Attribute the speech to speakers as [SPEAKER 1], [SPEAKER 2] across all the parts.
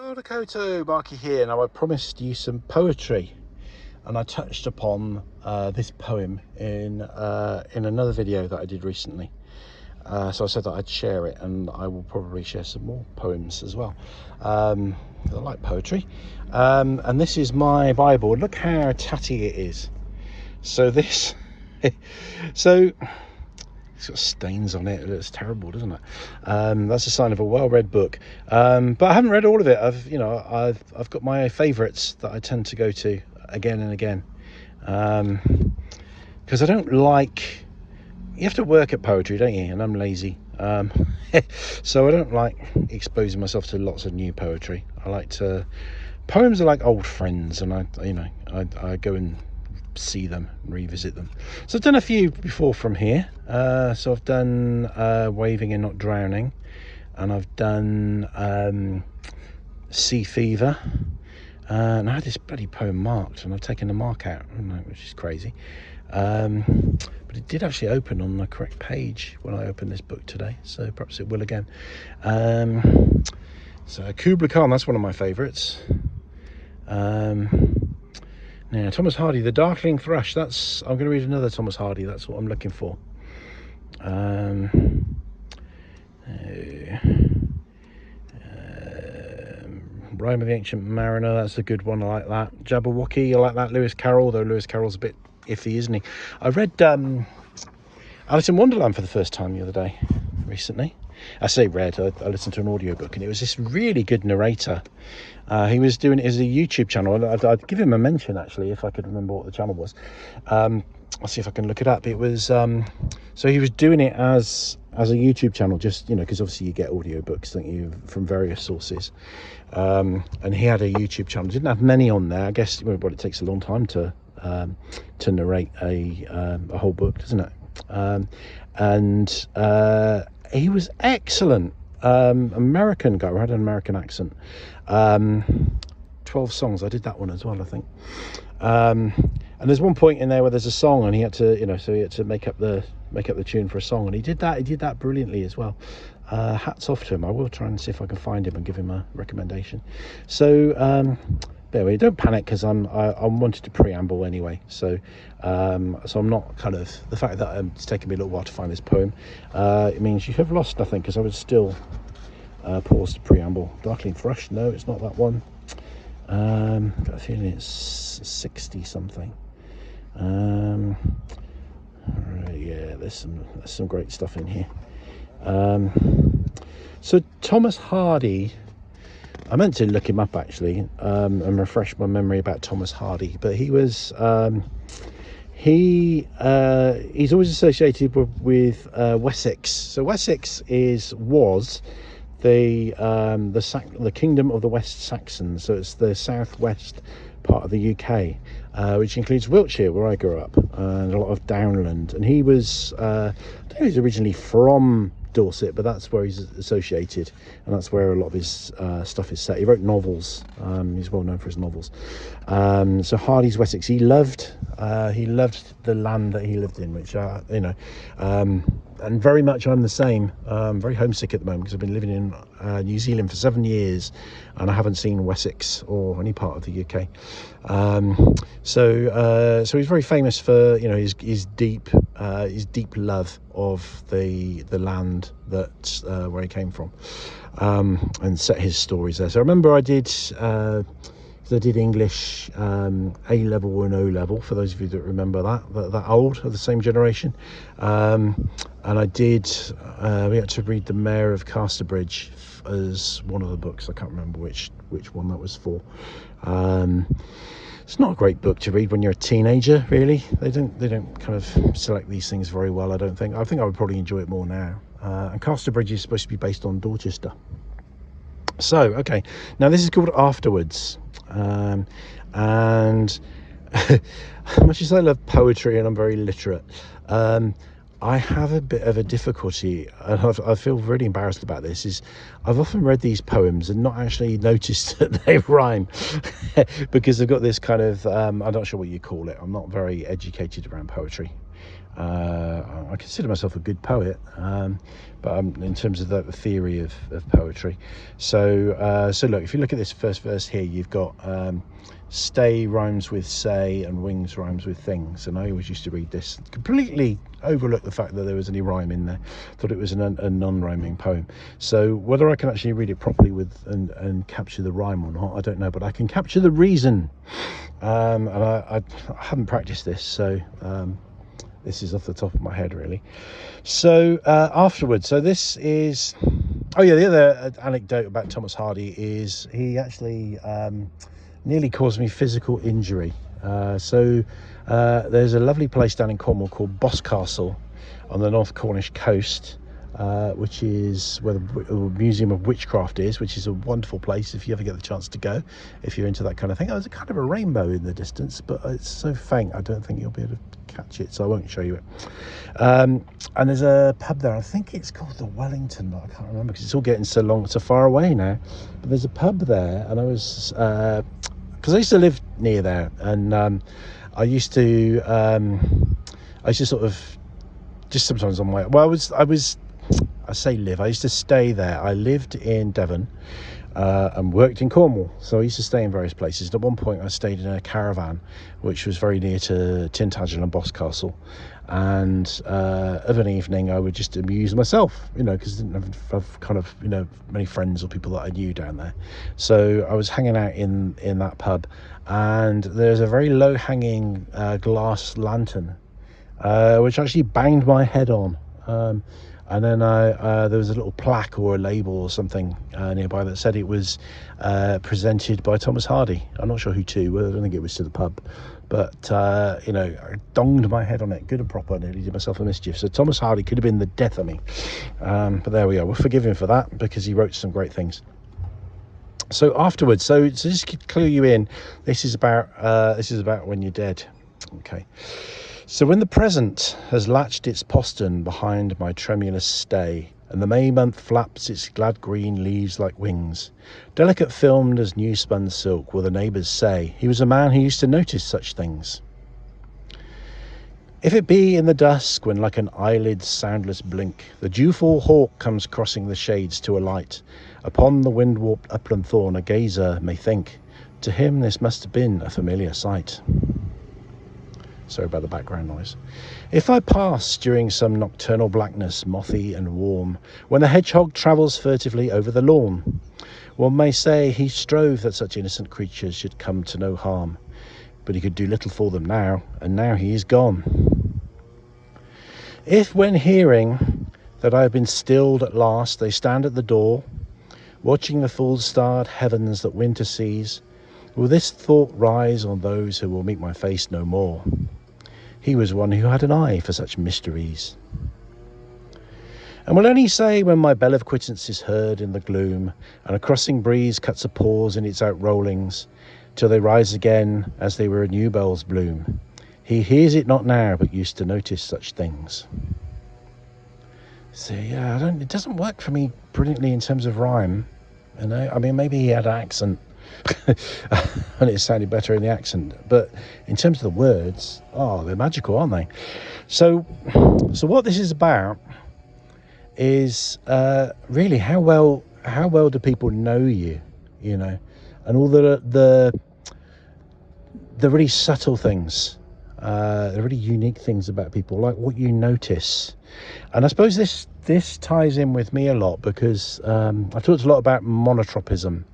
[SPEAKER 1] Hello Dakota, Marky here. Now I promised you some poetry and I touched upon this poem in another video that I did recently. So I said that I'd share it, and I will probably share some more poems as well. I like poetry. And this is my Bible. Look how tatty it is. So this, so it's got stains on it. It looks terrible, doesn't it? That's a sign of a well-read book. But I haven't read all of it. I've got my favourites that I tend to go to again and again. Because I don't like. You have to work at poetry, don't you? And I'm lazy. So I don't like exposing myself to lots of new poetry. I like to. Poems are like old friends, and I go and see them, revisit them. So I've done a few before from here. So I've done Waving and Not Drowning, and I've done Sea Fever, and I had this bloody poem marked, and I've taken the mark out, which is crazy. But it did actually open on the correct page when I opened this book today, so perhaps it will again. So Kubla Khan, that's one of my favourites. Now, Thomas Hardy, The Darkling Thrush. I'm going to read another Thomas Hardy. That's what I'm looking for. Rime of the Ancient Mariner. That's a good one. I like that. Jabberwocky. I like that. Lewis Carroll, though Lewis Carroll's a bit iffy, isn't he? I read Alice in Wonderland for the first time the other day, recently. I say read, I listened to an audiobook, and it was this really good narrator. He was doing it as a YouTube channel. I'd give him a mention, actually, if I could remember what the channel was. I'll see if I can look it up. It was so he was doing it as a YouTube channel, just because obviously you get audiobooks, don't you, from various sources. And he had a YouTube channel. Didn't have many on there. I guess but it takes a long time to narrate a whole book, doesn't it? And he was excellent. American guy, had an American accent. 12 songs. I did that one as well, I think. And there's one point in there where there's a song, and he had to, so he had to make up the tune for a song, and he did that brilliantly as well. Hats off to him. I will try and see if I can find him and give him a recommendation. So there we go. Don't panic, because I wanted to preamble anyway. So I'm not kind of, the fact that it's taken me a little while to find this poem, it means you have lost nothing, because I would still pause to preamble. Darkling Thrush, no, it's not that one. Got a feeling it's 60 something. Yeah, there's some great stuff in here. So Thomas Hardy, I meant to look him up actually, and refresh my memory about Thomas Hardy, but he was he's always associated with Wessex. So Wessex was the kingdom of the West Saxons. So it's the southwest part of the UK, which includes Wiltshire, where I grew up, and a lot of downland. And he was I don't know, he's originally from Dorset, but that's where he's associated, and that's where a lot of his stuff is set. He wrote novels. He's well known for his novels. So Hardy's Wessex. He loved the land that he lived in, which and very much I'm the same. I'm very homesick at the moment, because I've been living in New Zealand for 7 years, and I haven't seen Wessex or any part of the UK. So he's very famous for his deep love of the land that where he came from, and set his stories there. So I remember I did English A level and O level, for those of you that remember that old, of the same generation. And I did we had to read The Mayor of Casterbridge as one of the books. I can't remember which one that was for. It's not a great book to read when you're a teenager, really. They don't kind of select these things very well, I don't think. I think I would probably enjoy it more now. And Casterbridge is supposed to be based on Dorchester. So, okay, now this is called Afterwards. And much as I love poetry and I'm very literate, I have a bit of a difficulty, and I feel really embarrassed about this, is I've often read these poems and not actually noticed that they rhyme because they've got this kind of, I'm not sure what you call it. I'm not very educated around poetry. I consider myself a good poet, but in terms of the theory of poetry. So look, if you look at this first verse here, you've got stay rhymes with say and wings rhymes with things, and I always used to read this, completely overlook the fact that there was any rhyme in there, thought it was a non-rhyming poem. So whether I can actually read it properly and capture the rhyme or not, I don't know, but I can capture the reason, and I haven't practiced this, so this is off the top of my head, really. So afterwards, so this is, oh yeah, the other anecdote about Thomas Hardy is he actually nearly caused me physical injury. There's a lovely place down in Cornwall called Boscastle on the North Cornish coast, which is where the Museum of Witchcraft is, which is a wonderful place if you ever get the chance to go, if you're into that kind of thing. There's a kind of a rainbow in the distance, but it's so faint I don't think you'll be able to catch it, so I won't show you it. And there's a pub there, I think it's called the Wellington, but I can't remember because it's all getting so far away now. But there's a pub there, and I was because I used to live near there, and I used to sort of just sometimes on my, well, I used to stay there. I lived in Devon and worked in Cornwall, so I used to stay in various places. And at one point I stayed in a caravan which was very near to Tintagel and Boscastle, and of an evening I would just amuse myself, because I didn't have kind of many friends or people that I knew down there. So I was hanging out in that pub, and there's a very low hanging glass lantern which actually banged my head on. And then there was a little plaque or a label or something nearby that said it was presented by Thomas Hardy. I'm not sure who to. I don't think it was to the pub. But, I donged my head on it, good and proper, nearly did myself a mischief. So Thomas Hardy could have been the death of me. But there we are. We'll forgive him for that because he wrote some great things. So afterwards, so just to clue you in, this is about when you're dead. Okay. So when the present has latched its postern behind my tremulous stay, and the May month flaps its glad green leaves like wings, delicate filmed as new-spun silk, will the neighbours say, he was a man who used to notice such things. If it be in the dusk, when like an eyelid's soundless blink, the dewfall-hawk comes crossing the shades to alight, upon the wind-warped upland thorn a gazer may think, to him this must have been a familiar sight. Sorry about the background noise. If I pass during some nocturnal blackness, mothy and warm, when the hedgehog travels furtively over the lawn, one may say he strove that such innocent creatures should come to no harm, but he could do little for them now, and now he is gone. If when hearing that I have been stilled at last, they stand at the door, watching the full-starred heavens that winter sees, will this thought rise on those who will meet my face no more? He was one who had an eye for such mysteries. And will only say when my bell of quittance is heard in the gloom, and a crossing breeze cuts a pause in its outrollings, till they rise again as they were a new bell's bloom. He hears it not now, but used to notice such things. So yeah, it doesn't work for me brilliantly in terms of rhyme. I mean, maybe he had an accent. And it sounded better in the accent, but in terms of the words, they're magical, aren't they? So what this is about is really how well do people know you, and all the really subtle things, the really unique things about people, like what you notice. And I suppose this ties in with me a lot because I've talked a lot about monotropism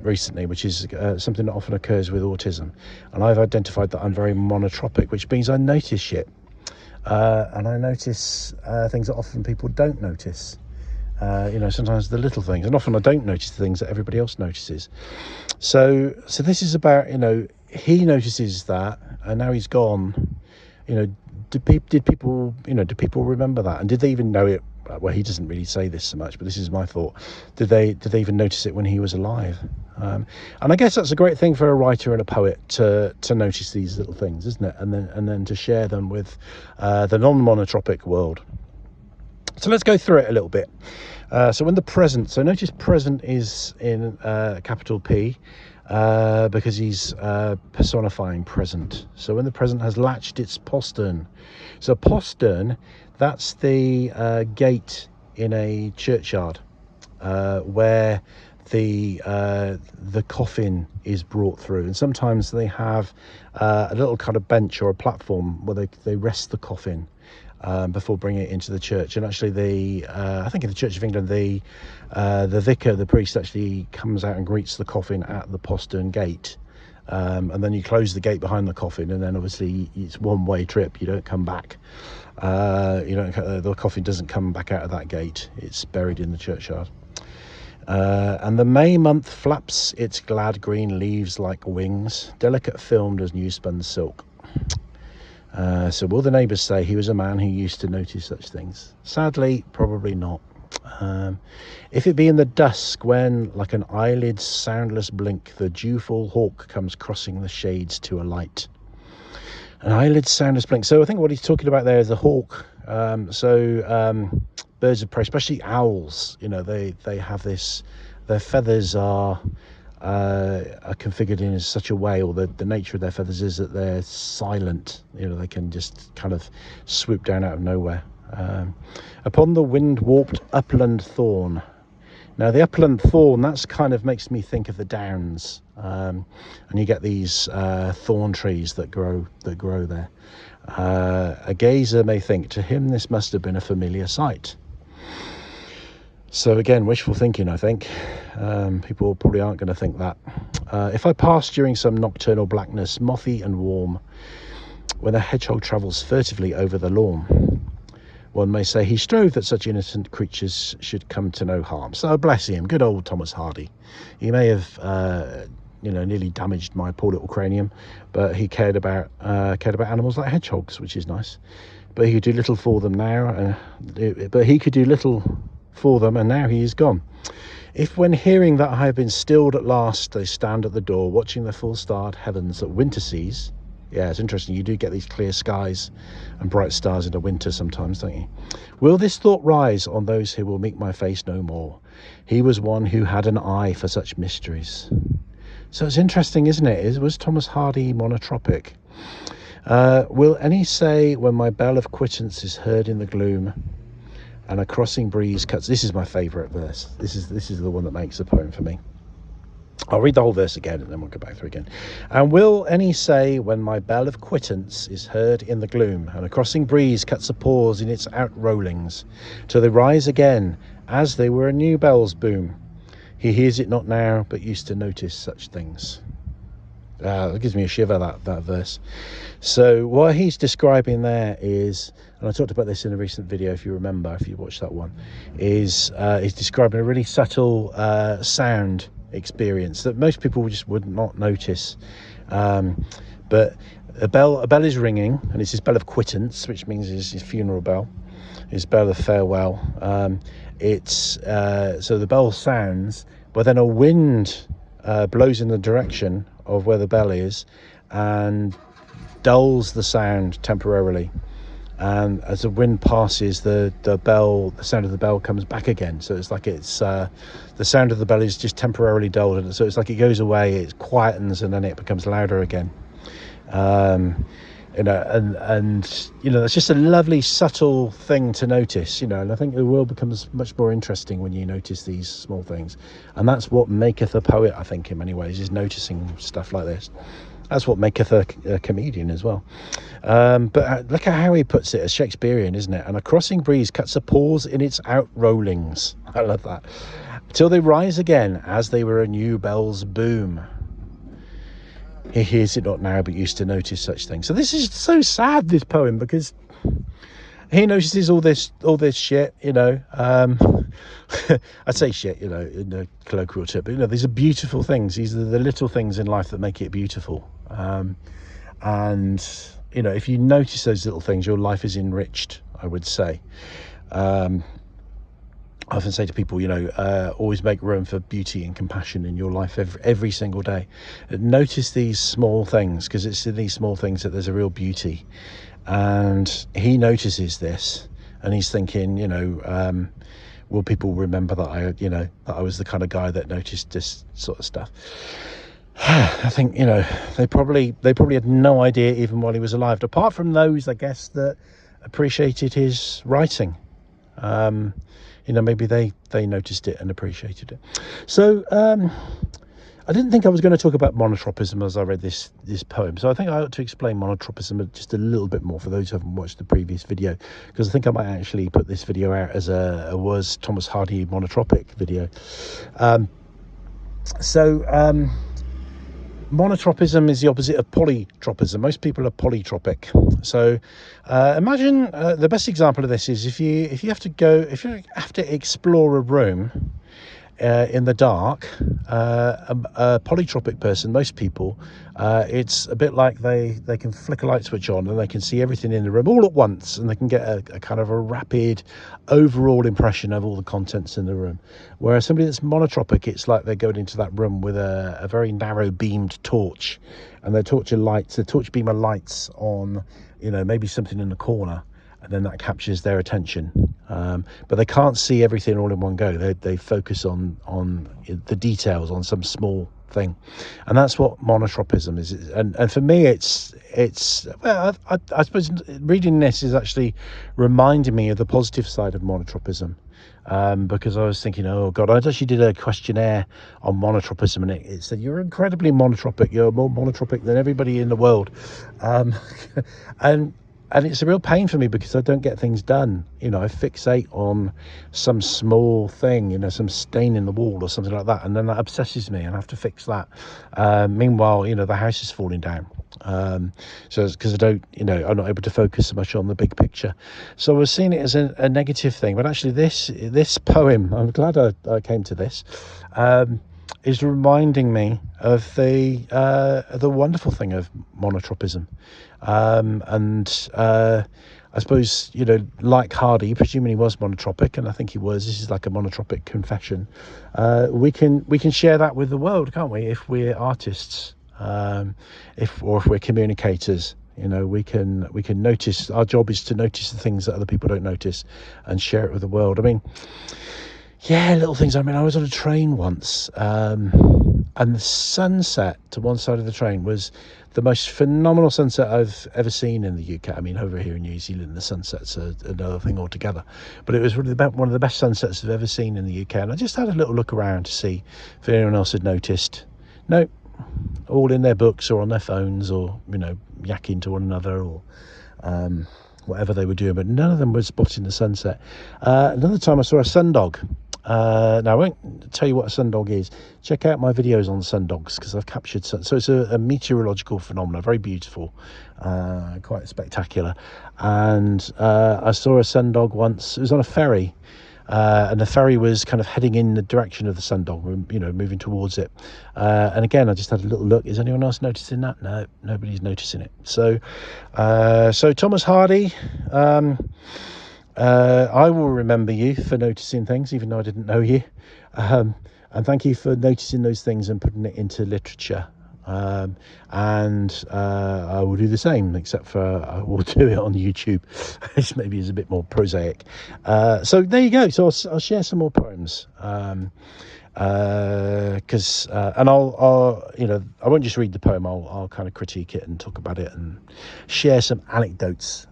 [SPEAKER 1] recently, which is something that often occurs with autism, and I've identified that I'm very monotropic, which means I notice shit, and I notice things that often people don't notice. Sometimes the little things, and often I don't notice the things that everybody else notices. So this is about, he notices that, and now he's gone. Did people remember that, and did they even know it? Well, he doesn't really say this so much, but this is my thought. Did they even notice it when he was alive? And I guess that's a great thing for a writer and a poet to notice these little things, isn't it? And then to share them with the non-monotropic world. So let's go through it a little bit. So when the present, so notice present is in capital P. because he's personifying present. So when the present has latched its postern. So postern, that's the gate in a churchyard where the coffin is brought through, and sometimes they have a little kind of bench or a platform where they rest the coffin before bringing it into the church. And actually I think in the Church of England, the vicar, the priest, actually comes out and greets the coffin at the postern gate, and then you close the gate behind the coffin, and then obviously it's one-way trip. You don't come back. The coffin doesn't come back out of that gate. It's buried in the churchyard. And the May month flaps its glad green leaves like wings, delicate filmed as new-spun silk. So will the neighbours say he was a man who used to notice such things? Sadly, probably not. If it be in the dusk when, like an eyelid soundless blink, the dewfall-hawk comes crossing the shades to alight. An eyelid soundless blink. So I think what he's talking about there is the hawk. Birds of prey, especially owls, they have this, their feathers are configured in such a way, or the nature of their feathers is that they're silent. They can just kind of swoop down out of nowhere. Upon the wind-warped upland thorn. Now the upland thorn, that's kind of makes me think of the downs, and you get these thorn trees that grow there. A gazer may think, to him this must have been a familiar sight. So again, wishful thinking, I think. People probably aren't going to think that. If I pass during some nocturnal blackness, mothy and warm, when a hedgehog travels furtively over the lawn, one may say he strove that such innocent creatures should come to no harm. So bless him, good old Thomas Hardy. He may have nearly damaged my poor little cranium, but he cared about animals like hedgehogs, which is nice. But he could do little for them now. And now he is gone. If when hearing that I have been stilled at last, they stand at the door, watching the full-starred heavens that winter sees. Yeah, it's interesting. You do get these clear skies and bright stars in the winter sometimes, don't you? Will this thought rise on those who will meet my face no more? He was one who had an eye for such mysteries. So it's interesting, isn't it? Was Thomas Hardy monotropic? Will any say, when my bell of quittance is heard in the gloom, and a crossing breeze cuts... This is my favourite verse. This is the one that makes the poem for me. I'll read the whole verse again, and then we'll go back through again. And will any say, when my bell of quittance is heard in the gloom, and a crossing breeze cuts a pause in its outrollings, till they rise again, as they were a new bell's boom, he hears it not now, but used to notice such things. That gives me a shiver, that verse. So what he's describing there is, and I talked about this in a recent video, if you remember, if you watched that one, is he's describing a really subtle sound experience that most people just would not notice. But a bell is ringing, and it's his bell of quittance, which means it's his funeral bell, his bell of farewell. So the bell sounds, but then a wind blows in the direction of where the bell is and dulls the sound temporarily, and as the wind passes, the sound of the bell comes back again. So it's like the sound of the bell is just temporarily dulled, and so it's like it goes away, it quietens, and then it becomes louder again. And it's just a lovely subtle thing to notice, and I think the world becomes much more interesting when you notice these small things, and that's what maketh a poet, I think, in many ways, is noticing stuff like this. That's what maketh a comedian as well. But look at how he puts it, as Shakespearean, isn't it? And a crossing breeze cuts a pause in its outrollings. I love that. Till they rise again, as they were a new bell's boom. He hears it not now, but used to notice such things. So this is so sad, this poem, because he notices all this shit, I'd say shit, in a colloquial term, but these are beautiful things. These are the little things in life that make it beautiful. And if you notice those little things, your life is enriched, I would say. I often say to people, always make room for beauty and compassion in your life every single day. Notice these small things, because it's in these small things that there's a real beauty. And he notices this, and he's thinking, will people remember that I was the kind of guy that noticed this sort of stuff? I think, you know, they probably had no idea even while he was alive, apart from those, I guess, that appreciated his writing. You know, maybe they noticed it and appreciated it. So I didn't think I was going to talk about monotropism as I read this poem, so I think I ought to explain monotropism just a little bit more for those who haven't watched the previous video, because I think I might actually put this video out as a was Thomas Hardy monotropic video. Monotropism is the opposite of polytropism. Most people are polytropic. So imagine the best example of this is if you have to explore a room in the dark, a polytropic person, most people, it's a bit like they can flick a light switch on and they can see everything in the room all at once, and they can get a kind of a rapid overall impression of all the contents in the room. Whereas somebody that's monotropic, it's like they're going into that room with a very narrow beamed torch, and the torch beam of lights on, you know, maybe something in the corner, and then that captures their attention. But they can't see everything all in one go. They focus on the details, on some small thing, and that's what monotropism is. And for me, it's well, I suppose reading this is actually reminding me of the positive side of monotropism, because I was thinking, oh God, I actually did a questionnaire on monotropism, and it said you're incredibly monotropic. You're more monotropic than everybody in the world, and it's a real pain for me because I don't get things done. You know, I fixate on some small thing, you know, some stain in the wall or something like that, and then that obsesses me and I have to fix that. Meanwhile, you know, the house is falling down. So it's because I'm not able to focus so much on the big picture. So I was seeing it as a negative thing, but actually this poem, I'm glad I came to this, is reminding me of the wonderful thing of monotropism. I suppose, you know, like Hardy, presuming he was monotropic, and I think he was, this is like a monotropic confession, we can share that with the world, can't we, if we're artists, if we're communicators. You know, we can notice. Our job is to notice the things that other people don't notice and share it with the world. I mean, yeah, little things. I mean, I was on a train once, and the sunset to one side of the train was the most phenomenal sunset I've ever seen in the UK. I mean, over here in New Zealand, the sunsets are another thing altogether. But it was really one of the best sunsets I've ever seen in the UK. And I just had a little look around to see if anyone else had noticed. No, all in their books or on their phones, or, you know, yakking to one another, or whatever they were doing. But none of them were spotting the sunset. Another time I saw a sundog. Now, I won't tell you what a sundog is. Check out my videos on sundogs, because I've captured so it's a meteorological phenomenon, very beautiful, quite spectacular. And I saw a sundog once. It was on a ferry, and the ferry was kind of heading in the direction of the sundog, you know, moving towards it. And again, I just had a little look. Is anyone else noticing that? No, nobody's noticing it. So Thomas Hardy, I will remember you for noticing things, even though I didn't know you. And thank you for noticing those things and putting it into literature. And I will do the same, except for I will do it on YouTube, which maybe is a bit more prosaic. So there you go. So I'll share some more poems. Because and I'll you know, I won't just read the poem. I'll kind of critique it and talk about it and share some anecdotes.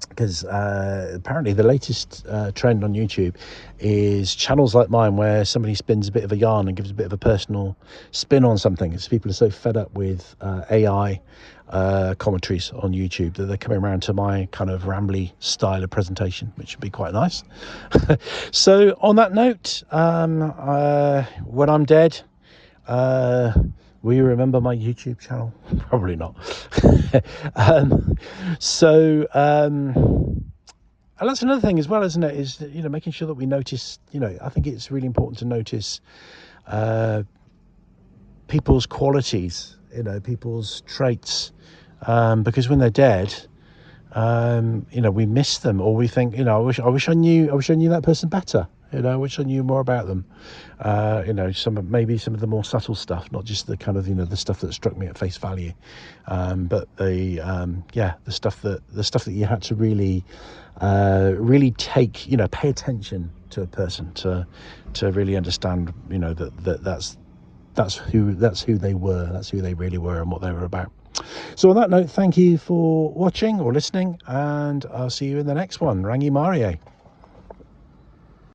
[SPEAKER 1] Because apparently the latest trend on YouTube is channels like mine, where somebody spins a bit of a yarn and gives a bit of a personal spin on something. Because people are so fed up with AI commentaries on YouTube that they're coming around to my kind of rambly style of presentation, which would be quite nice. So on that note, when I'm dead, will you remember my YouTube channel? Probably not. And that's another thing as well, isn't it? Is, you know, making sure that we notice, you know, I think it's really important to notice people's qualities, you know, people's traits, because when they're dead, you know, we miss them, or we think, you know, I wish I knew that person better. You know, I wish I knew more about them. You know, maybe some of the more subtle stuff, not just the kind of, you know, the stuff that struck me at face value, but the stuff that you had to really take, you know, pay attention to a person to really understand, you know, that's that's who they were. That's who they really were and what they were about. So on that note, thank you for watching or listening, and I'll see you in the next one. Rangi Marie.